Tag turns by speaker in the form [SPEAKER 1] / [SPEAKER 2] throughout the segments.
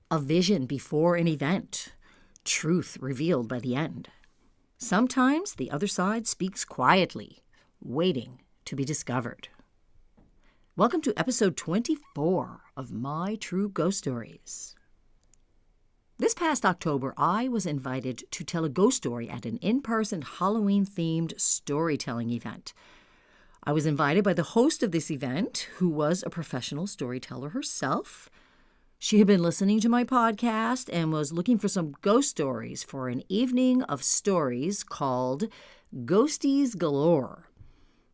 [SPEAKER 1] a vision before an event, truth revealed by the end. Sometimes the other side speaks quietly, waiting to be discovered. Welcome to episode 24 of My True Ghost Stories. This past October, I was invited to tell a ghost story at an in-person Halloween-themed storytelling event. I was invited by the host of this event, who was a professional storyteller herself. She had been listening to my podcast and was looking for some ghost stories for an evening of stories called Ghosties Galore.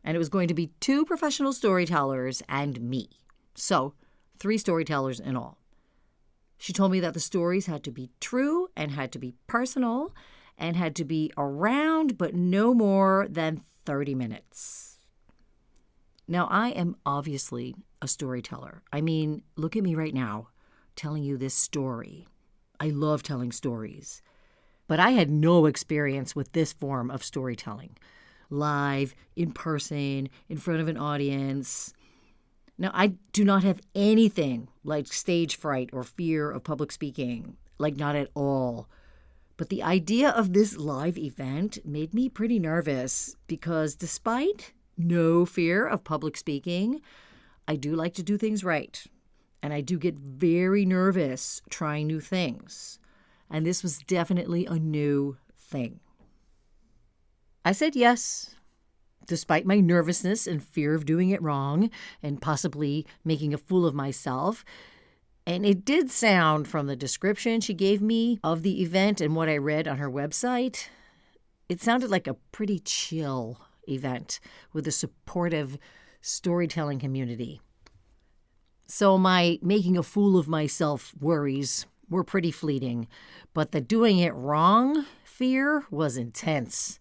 [SPEAKER 1] And it was going to be 2 professional storytellers and me. So, 3 storytellers in all. She told me that the stories had to be true and had to be personal and had to be around but no more than 30 minutes. Now, I am obviously a storyteller. I mean, look at me right now, telling you this story. I love telling stories. But I had no experience with this form of storytelling. Live, in person, in front of an audience. Now, I do not have anything like stage fright or fear of public speaking, like not at all. But the idea of this live event made me pretty nervous because despite no fear of public speaking, I do like to do things right. And I do get very nervous trying new things. And this was definitely a new thing. I said yes, despite my nervousness and fear of doing it wrong and possibly making a fool of myself. And it did sound, from the description she gave me of the event and what I read on her website, it sounded like a pretty chill event with a supportive storytelling community. So my making a fool of myself worries were pretty fleeting, but the doing it wrong fear was intense.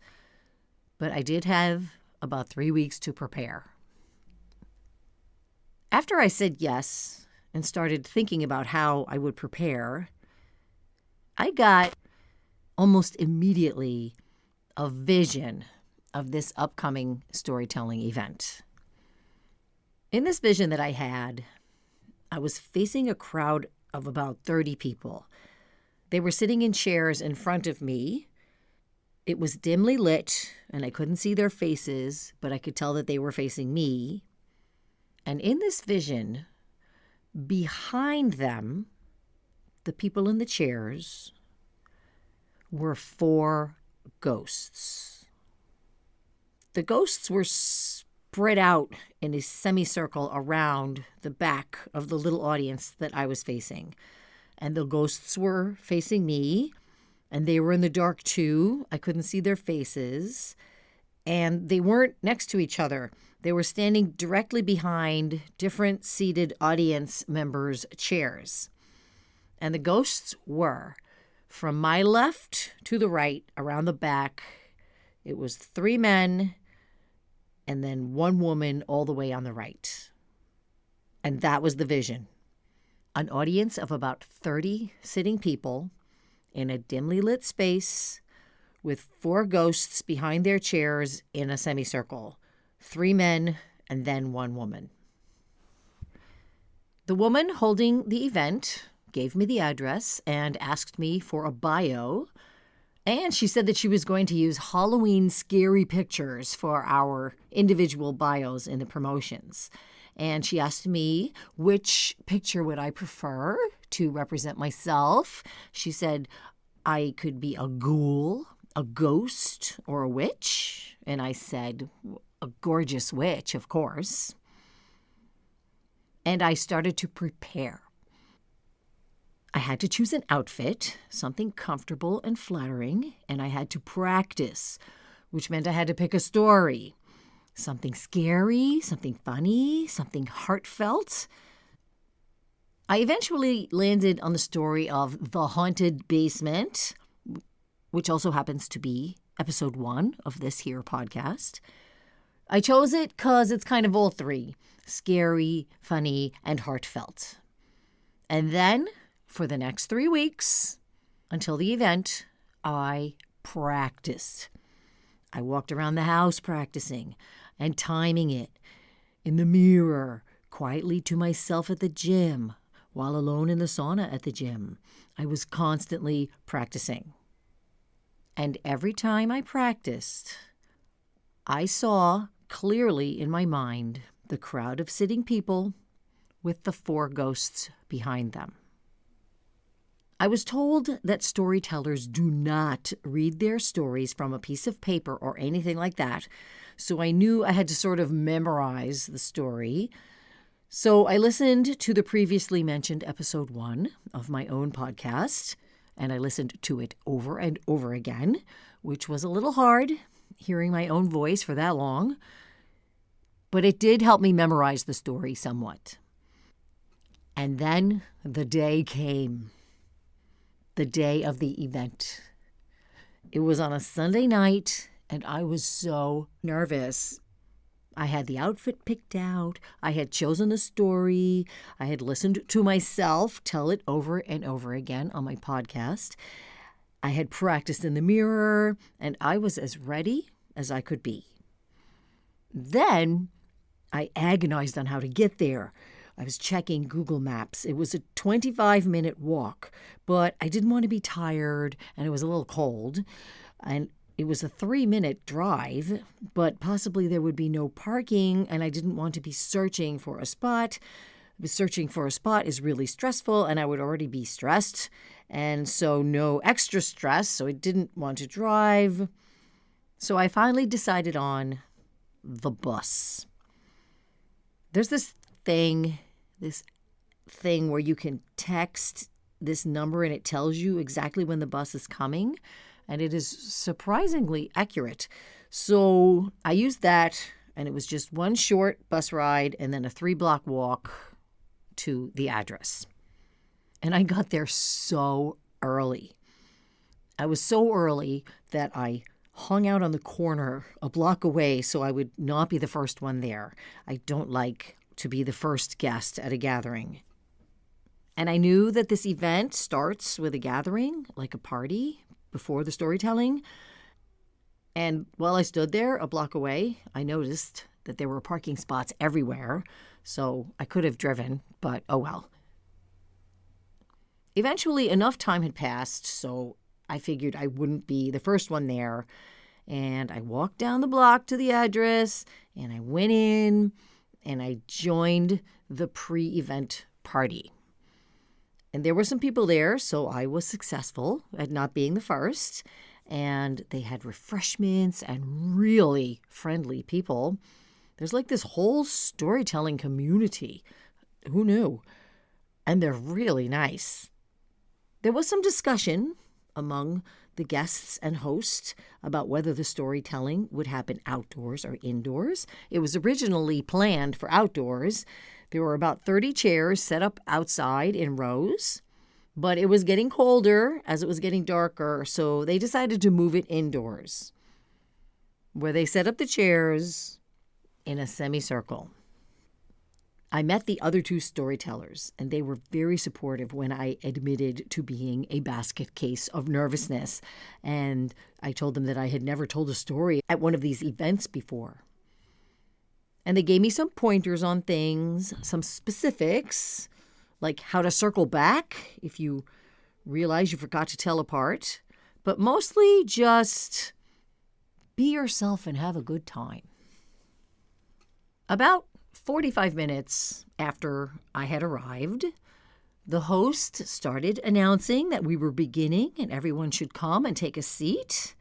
[SPEAKER 1] But I did have about 3 weeks to prepare. After I said yes and started thinking about how I would prepare, I got almost immediately a vision of this upcoming storytelling event. In this vision that I had, I was facing a crowd of about 30 people. They were sitting in chairs in front of me. It was dimly lit, and I couldn't see their faces, but I could tell that they were facing me. And in this vision, behind them, the people in the chairs, were 4 ghosts. The ghosts were spread out in a semicircle around the back of the little audience that I was facing. And the ghosts were facing me, and they were in the dark too. I couldn't see their faces. And they weren't next to each other. They were standing directly behind different seated audience members' chairs. And the ghosts were, from my left to the right, around the back, it was 3 men and then 1 woman all the way on the right. And that was the vision. An audience of about 30 sitting people in a dimly lit space with 4 ghosts behind their chairs in a semicircle. 3 men and then 1 woman. The woman holding the event gave me the address and asked me for a bio. And she said that she was going to use Halloween scary pictures for our individual bios in the promotions. And she asked me which picture would I prefer to represent myself. She said I could be a ghoul, a ghost, or a witch. And I said, a gorgeous witch, of course. And I started to prepare. I had to choose an outfit, something comfortable and flattering, and I had to practice, which meant I had to pick a story. Something scary, something funny, something heartfelt. I eventually landed on the story of The Haunted Basement, which also happens to be episode 1 of this here podcast. I chose it because it's kind of all 3, scary, funny, and heartfelt. And then, for the next 3 weeks, until the event, I practiced. I walked around the house practicing and timing it in the mirror, quietly to myself at the gym, while alone in the sauna at the gym. I was constantly practicing. And every time I practiced, I saw clearly in my mind the crowd of sitting people with the 4 ghosts behind them. I was told that storytellers do not read their stories from a piece of paper or anything like that, so I knew I had to sort of memorize the story. So I listened to the previously mentioned episode 1 of my own podcast, and I listened to it over and over again, which was a little hard, hearing my own voice for that long, but it did help me memorize the story somewhat. And then the day came, the day of the event. It was on a Sunday night, and I was so nervous. I had the outfit picked out, I had chosen the story, I had listened to myself tell it over and over again on my podcast. I had practiced in the mirror, and I was as ready as I could be. Then I agonized on how to get there. I was checking Google Maps. It was a 25-minute walk, but I didn't want to be tired, and it was a little cold. And it was a 3-minute drive, but possibly there would be no parking, and I didn't want to be searching for a spot. Searching for a spot is really stressful, and I would already be stressed, and so no extra stress, so I didn't want to drive. So I finally decided on the bus. There's this thing where you can text this number and it tells you exactly when the bus is coming, and it is surprisingly accurate. So I used that, and it was just one short bus ride and then a 3-block walk to the address. And I got there so early. I was so early that I hung out on the corner a block away so I would not be the first one there. I don't like to be the first guest at a gathering. And I knew that this event starts with a gathering, like a party, before the storytelling. And while I stood there a block away, I noticed that there were parking spots everywhere, so I could have driven, but oh well. Eventually, enough time had passed, so I figured I wouldn't be the first one there. And I walked down the block to the address, and I went in, and I joined the pre-event party. And there were some people there, so I was successful at not being the first. And they had refreshments and really friendly people. There's like this whole storytelling community. Who knew? And they're really nice. There was some discussion among the guests and hosts about whether the storytelling would happen outdoors or indoors. It was originally planned for outdoors. There were about 30 chairs set up outside in rows, but it was getting colder as it was getting darker, so they decided to move it indoors, where they set up the chairs in a semicircle. I met the other 2 storytellers, and they were very supportive when I admitted to being a basket case of nervousness. And I told them that I had never told a story at one of these events before. And they gave me some pointers on things, some specifics, like how to circle back if you realize you forgot to tell a part, but mostly just be yourself and have a good time. About 45 minutes after I had arrived, the host started announcing that we were beginning and everyone should come and take a seat.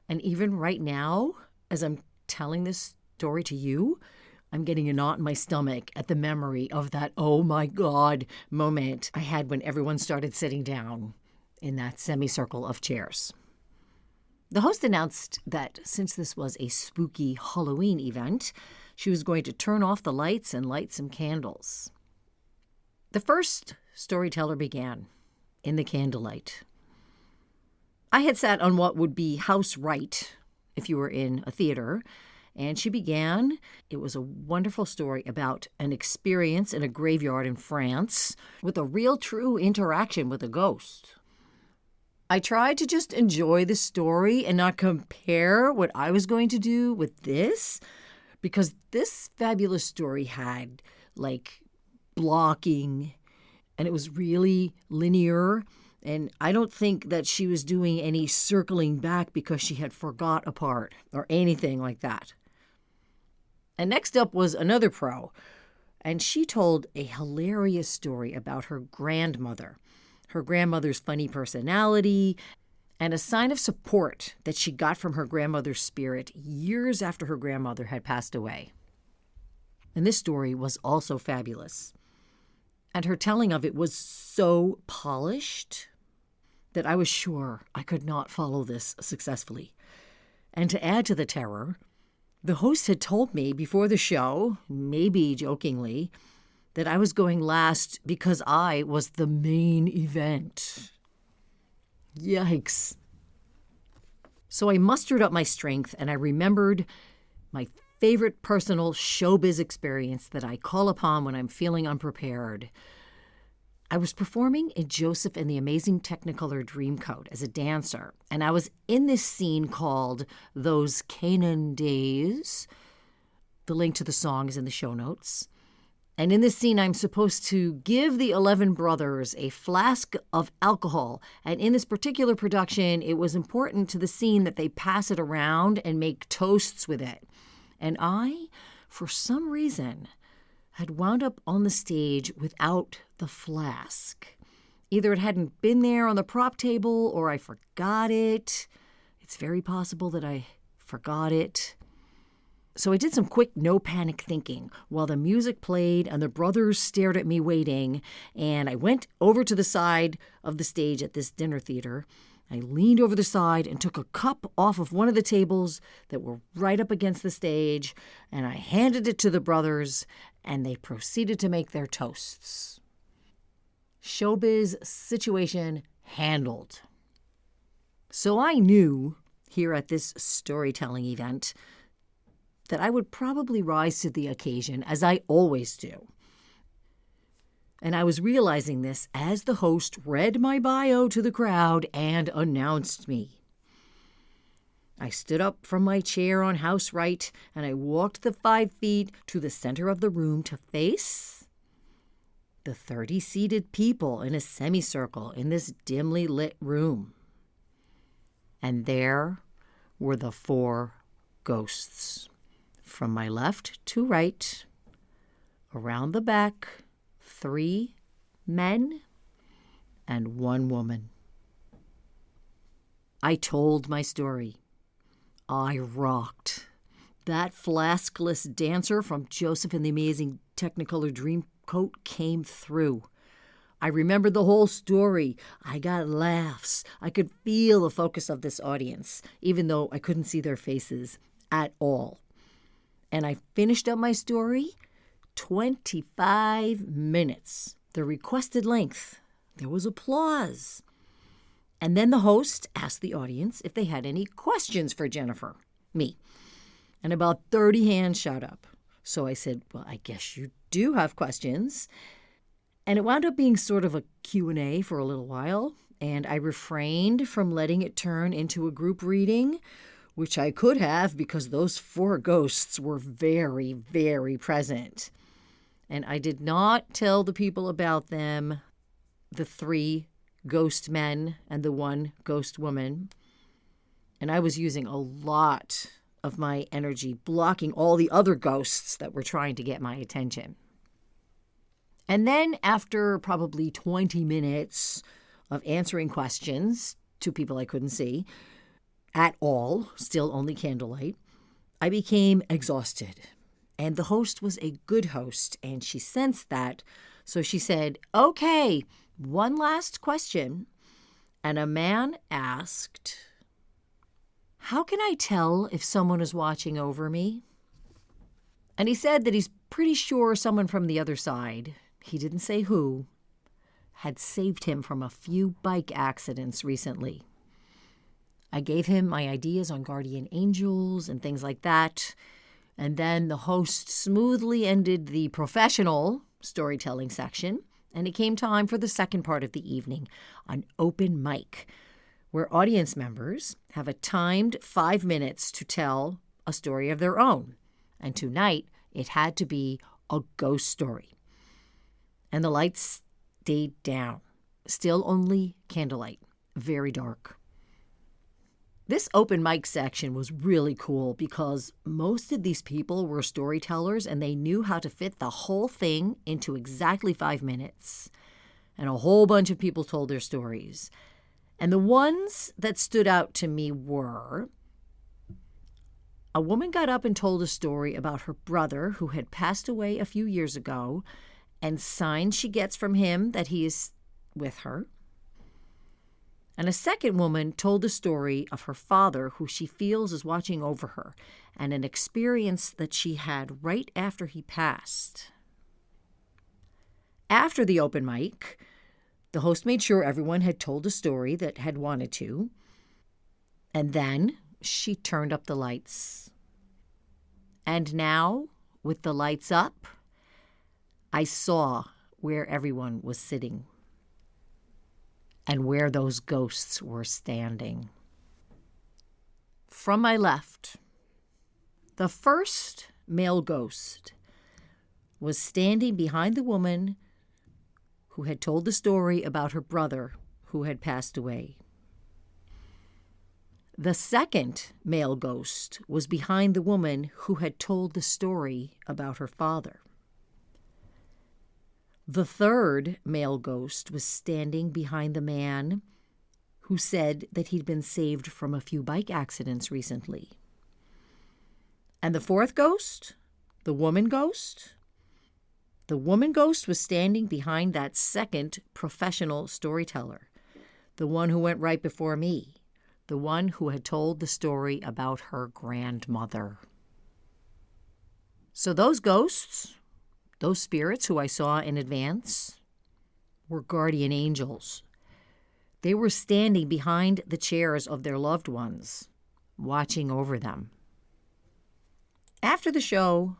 [SPEAKER 1] And even right now, as I'm telling this story to you, I'm getting a knot in my stomach at the memory of that oh my God moment I had when everyone started sitting down in that semicircle of chairs. The host announced that since this was a spooky Halloween event, she was going to turn off the lights and light some candles. The first storyteller began in the candlelight. I had sat on what would be house right if you were in a theater, and she began. It was a wonderful story about an experience in a graveyard in France with a real true interaction with a ghost. I tried to just enjoy the story and not compare what I was going to do with this, because this fabulous story had like blocking and it was really linear. And I don't think that she was doing any circling back because she had forgot a part or anything like that. And next up was another pro, and she told a hilarious story about her grandmother's funny personality, and a sign of support that she got from her grandmother's spirit years after her grandmother had passed away. And this story was also fabulous. And her telling of it was so polished that I was sure I could not follow this successfully. And to add to the terror, the host had told me before the show, maybe jokingly, that I was going last because I was the main event. Yikes. So I mustered up my strength and I remembered my favorite personal showbiz experience that I call upon when I'm feeling unprepared. I was performing in Joseph and the Amazing Technicolor Dreamcoat as a dancer, and I was in this scene called Those Canaan Days. The link to the song is in the show notes. And in this scene, I'm supposed to give the 11 brothers a flask of alcohol. And in this particular production, it was important to the scene that they pass it around and make toasts with it. And I, for some reason, had wound up on the stage without the flask. Either it hadn't been there on the prop table or I forgot it. It's very possible that I forgot it. So I did some quick no panic thinking while the music played and the brothers stared at me waiting, and I went over to the side of the stage at this dinner theater. I leaned over the side and took a cup off of one of the tables that were right up against the stage, and I handed it to the brothers, and they proceeded to make their toasts. Showbiz situation handled. So I knew, here at this storytelling event, that I would probably rise to the occasion, as I always do. And I was realizing this as the host read my bio to the crowd and announced me. I stood up from my chair on house right, and I walked the 5 feet to the center of the room to face the 30 seated people in a semicircle in this dimly lit room. And there were the 4 ghosts. From my left to right, around the back, 3 men and 1 woman. I told my story. I rocked. That flaskless dancer from Joseph and the Amazing Technicolor Dreamcoat came through. I remembered the whole story. I got laughs. I could feel the focus of this audience, even though I couldn't see their faces at all. And I finished up my story 25 minutes, the requested length. There was applause. And then the host asked the audience if they had any questions for Jennifer, me. And about 30 hands shot up. So I said, well, I guess you do have questions. And it wound up being sort of a Q&A for a little while. And I refrained from letting it turn into a group reading, which I could have because those 4 ghosts were very, very present. And I did not tell the people about them, the 3 ghost men and the 1 ghost woman. And I was using a lot of my energy blocking all the other ghosts that were trying to get my attention. And then after probably 20 minutes of answering questions to people I couldn't see, at all, still only candlelight, I became exhausted. And the host was a good host, and she sensed that. So she said, okay, one last question. And a man asked, how can I tell if someone is watching over me? And he said that he's pretty sure someone from the other side, he didn't say who, had saved him from a few bike accidents recently. I gave him my ideas on guardian angels and things like that. And then the host smoothly ended the professional storytelling section, and it came time for the second part of the evening, an open mic, where audience members have a timed 5 minutes to tell a story of their own. And tonight, it had to be a ghost story. And the lights stayed down. Still only candlelight. Very dark. This open mic section was really cool because most of these people were storytellers and they knew how to fit the whole thing into exactly 5 minutes. And a whole bunch of people told their stories. And the ones that stood out to me were: a woman got up and told a story about her brother who had passed away a few years ago and signs she gets from him that he is with her. And a second woman told the story of her father who she feels is watching over her and an experience that she had right after he passed. After the open mic, the host made sure everyone had told a story that had wanted to, and then she turned up the lights. And now, with the lights up, I saw where everyone was sitting and where those ghosts were standing. From my left, the first male ghost was standing behind the woman who had told the story about her brother who had passed away. The second male ghost was behind the woman who had told the story about her father. The third male ghost was standing behind the man who said that he'd been saved from a few bike accidents recently. And the fourth ghost, the woman ghost was standing behind that second professional storyteller, the one who went right before me, the one who had told the story about her grandmother. So those ghosts, those spirits who I saw in advance, were guardian angels. They were standing behind the chairs of their loved ones, watching over them. After the show,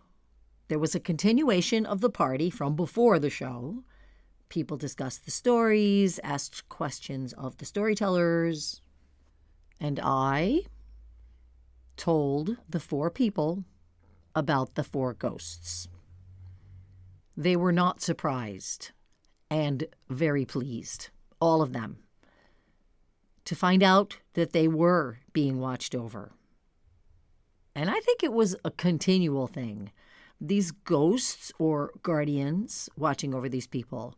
[SPEAKER 1] there was a continuation of the party from before the show. People discussed the stories, asked questions of the storytellers, and I told the 4 people about the 4 ghosts. They were not surprised and very pleased, all of them, to find out that they were being watched over. And I think it was a continual thing. These ghosts or guardians watching over these people,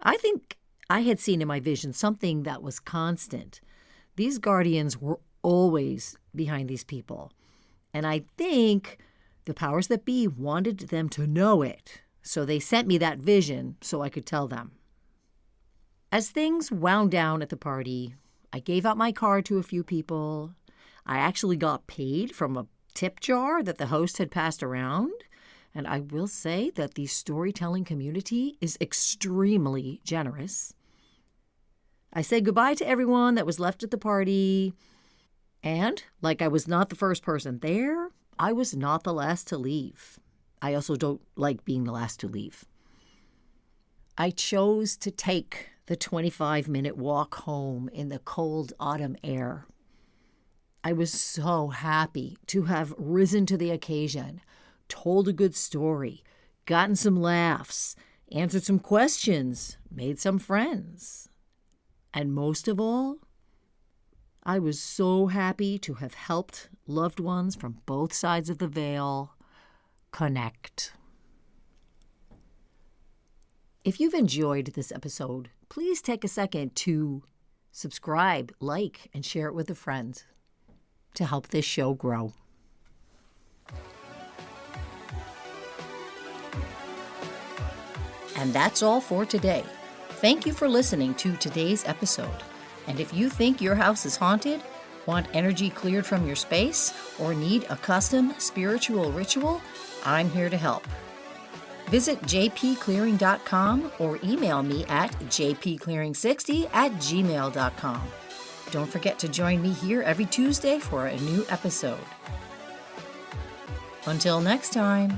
[SPEAKER 1] I think I had seen in my vision something that was constant. These guardians were always behind these people. And I think the powers that be wanted them to know it, so they sent me that vision so I could tell them. As things wound down at the party, I gave out my card to a few people. I actually got paid from a tip jar that the host had passed around. And I will say that the storytelling community is extremely generous. I said goodbye to everyone that was left at the party. And, like I was not the first person there, I was not the last to leave. I also don't like being the last to leave. I chose to take the 25-minute walk home in the cold autumn air. I was so happy to have risen to the occasion, told a good story, gotten some laughs, answered some questions, made some friends. And most of all, I was so happy to have helped loved ones from both sides of the veil connect. If you've enjoyed this episode, please take a second to subscribe, like, and share it with a friend to help this show grow. And that's all for today. Thank you for listening to today's episode. And if you think your house is haunted, want energy cleared from your space, or need a custom spiritual ritual, I'm here to help. Visit jpclearing.com or email me at jpclearing60@gmail.com. Don't forget to join me here every Tuesday for a new episode. Until next time.